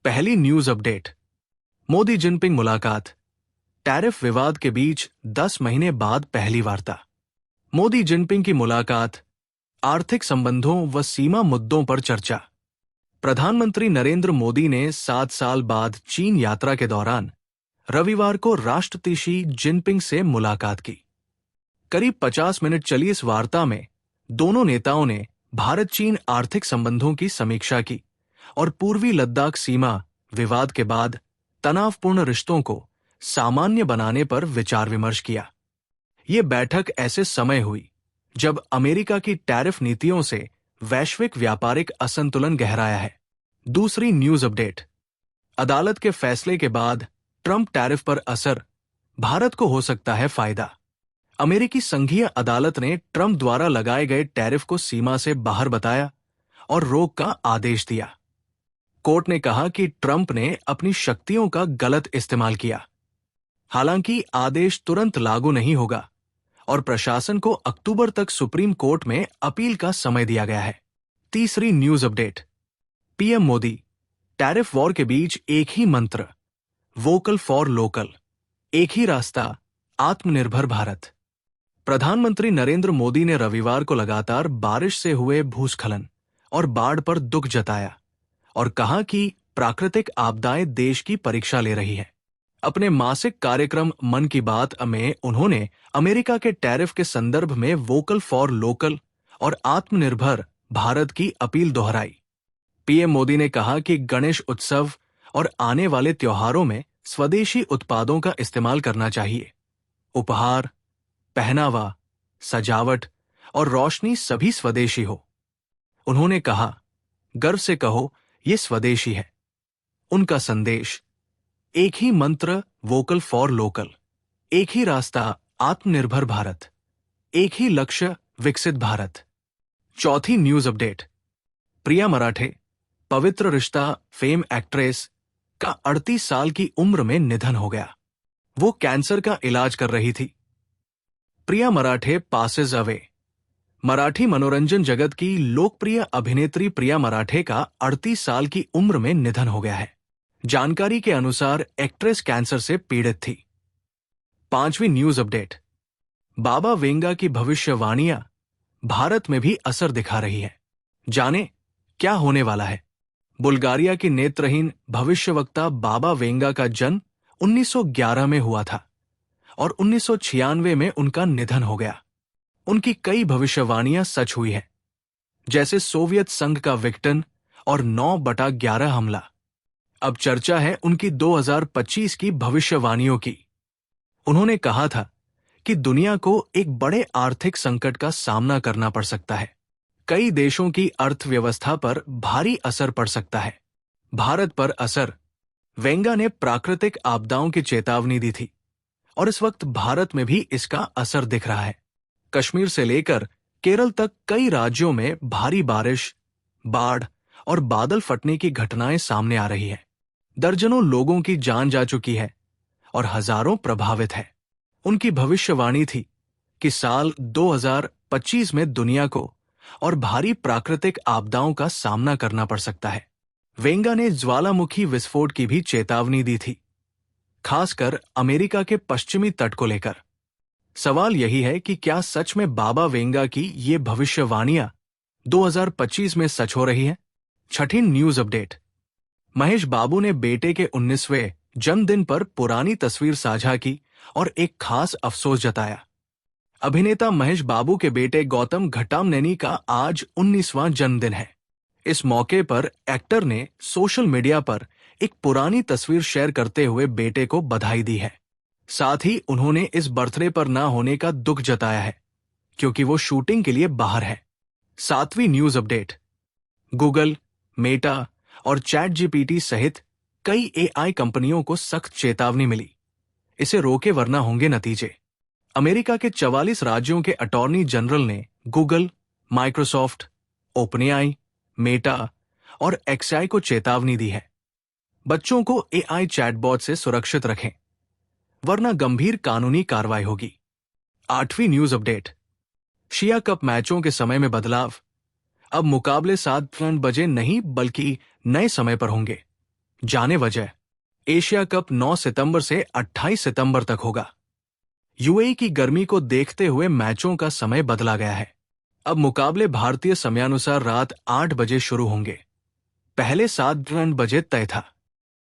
पहली news update. Modi Jinping मुलाकात। Tariff विवाद के बीच 10 महीने बाद पहली वार्ता। मोदी जिनपिंग की मुलाकात, आर्थिक संबंधों व सीमा मुद्दों पर चर्चा। प्रधानमंत्री नरेंद्र मोदी ने 7 साल बाद चीन यात्रा के दौरान रविवार को राष्ट्रपति शी जिनपिंग से मुलाकात की। करीब 50 मिनट चली इस वार्ता में दोनों नेताओं ने भारत चीन आर्थिक संबंधों की समीक्षा की और पूर्वी लद्दाख सीमा विवाद के बाद तनावपूर्ण रिश्तों को सामान्य बनाने पर विचार विमर्श किया। ये बैठक ऐसे समय हुई जब अमेरिका की टैरिफ नीतियों से वैश्विक व्यापारिक असंतुलन गहराया है। दूसरी न्यूज अपडेट। अदालत के फैसले के बाद ट्रंप टैरिफ पर असर, भारत को हो सकता है फायदा। अमेरिकी संघीय अदालत ने ट्रंप द्वारा लगाए गए टैरिफ को सीमा से बाहर बताया और रोक का आदेश दिया। कोर्ट ने कहा कि ट्रंप ने अपनी शक्तियों का गलत इस्तेमाल किया। हालांकि आदेश तुरंत लागू नहीं होगा और प्रशासन को अक्टूबर तक सुप्रीम कोर्ट में अपील का समय दिया गया है। तीसरी news update. PM Modi, tariff war के बीच एक ही मंत्र, वोकल फॉर लोकल, एक ही रास्ता, आत्मनिर्भर भारत। प्रधानमंत्री नरेंद्र मोदी ने रविवार को लगातार बारिश से हुए भूस्खलन और बाढ़ पर दुख जताया और कहा कि प्राकृतिक आपदाएं देश की परीक्षा ले रही है। अपने मासिक कार्यक्रम मन की बात में उन्होंने अमेरिका के टैरिफ के संदर्भ में वोकल फॉर लोकल और आत्मनिर्भर भारत की अपील दोहराई। पीएम मोदी ने कहा कि गणेश उत्सव और आने वाले त्योहारों में स्वदेशी उत्पादों का इस्तेमाल करना चाहिए। उपहार, पहनावा, सजावट और रोशनी सभी स्वदेशी हो। उन्होंने कहा, गर्व से कहो, ये स्वदेशी है। उनका संदेश, एक ही मंत्र, वोकल फॉर लोकल, एक ही रास्ता, आत्मनिर्भर भारत, एक ही लक्ष्य, विकसित भारत। चौथी न्यूज अपडेट। प्रिया मराठे, पवित्र रिश्ता फेम एक्ट्रेस का 38 साल की उम्र में निधन हो गया। वो कैंसर का इलाज कर रही थी। प्रिया मराठे पासेस अवे। मराठी मनोरंजन जगत की लोकप्रिय अभिनेत्री प्रिया मराठे का 38 साल की उम्र में निधन हो गया है। जानकारी के अनुसार एक्ट्रेस कैंसर से पीड़ित थी। पांचवी न्यूज अपडेट। बाबा वेंगा की भविष्यवाणियां भारत में भी असर दिखा रही है। जाने क्या होने वाला है। बुल्गारिया की नेत्रहीन भविष्यवक्ता बाबा वेंगा का जन्म 1911 में हुआ था और 1996 में उनका निधन हो गया। उनकी कई भविष्यवाणियां सच हुई हैं, जैसे सोवियत संघ का विघटन और 9/11 हमला। अब चर्चा है उनकी 2025 की भविष्यवाणियों की। उन्होंने कहा था कि दुनिया को एक बड़े आर्थिक संकट का सामना करना पड़ सकता है। कई देशों की अर्थव्यवस्था पर भारी असर पड़ सकता है। भारत पर असर। वेंगा ने प्राकृतिक आपदाओं की चेतावनी दी थी और इस वक्त भारत में भी इसका असर दिख रहा है। कश्मीर से लेकर केरल तक कई राज्यों में भारी बारिश, बाढ़ और बादल फटने की घटनाएं सामने आ रही हैं। दर्जनों लोगों की जान जा चुकी है और हजारों प्रभावित हैं। उनकी भविष्यवाणी थी कि साल 2025 में दुनिया को और भारी प्राकृतिक आपदाओं का सामना करना पड़ सकता है। वेंगा ने ज्वालामुखी विस्फोट की भी चेतावनी दी थी, खासकर अमेरिका के पश्चिमी तट को लेकर। सवाल यही है कि क्या सच में बाबा वेंगा की ये भविष्यवाणियां 2025 में सच हो रही है। छठी न्यूज अपडेट। महेश बाबू ने बेटे के 19वें जन्मदिन पर पुरानी तस्वीर साझा की और एक खास अफसोस जताया। अभिनेता महेश बाबू के बेटे गौतम घट्टामनेनी का आज 19वां जन्मदिन है। इस मौके पर एक्टर ने सोशल मीडिया पर एक पुरानी तस्वीर शेयर करते हुए बेटे को बधाई दी है। साथ ही उन्होंने इस बर्थडे पर ना होने का दुख जताया है क्योंकि वो शूटिंग के लिए बाहर है। सातवीं न्यूज अपडेट। गूगल, मेटा और चैट जीपीटी सहित कई एआई कंपनियों को सख्त चेतावनी मिली, इसे रोके वरना होंगे नतीजे। अमेरिका के 44 राज्यों के अटॉर्नी जनरल ने गूगल, माइक्रोसॉफ्ट, ओपनएआई, मेटा और एक्सआई को चेतावनी दी है। बच्चों को एआई चैटबॉट से सुरक्षित रखें, वरना गंभीर कानूनी कार्रवाई होगी। आठवीं न्यूज अपडेट। एशिया कप मैचों के समय में बदलाव। अब मुकाबले 7 बजे नहीं बल्कि नए समय पर होंगे। जाने वजह, एशिया कप 9 सितंबर से 28 सितंबर तक होगा। यूएई की गर्मी को देखते हुए मैचों का समय बदला गया है। अब मुकाबले भारतीय समयानुसार रात 8 बजे शुरू होंगे। पहले 7 बजे तय था।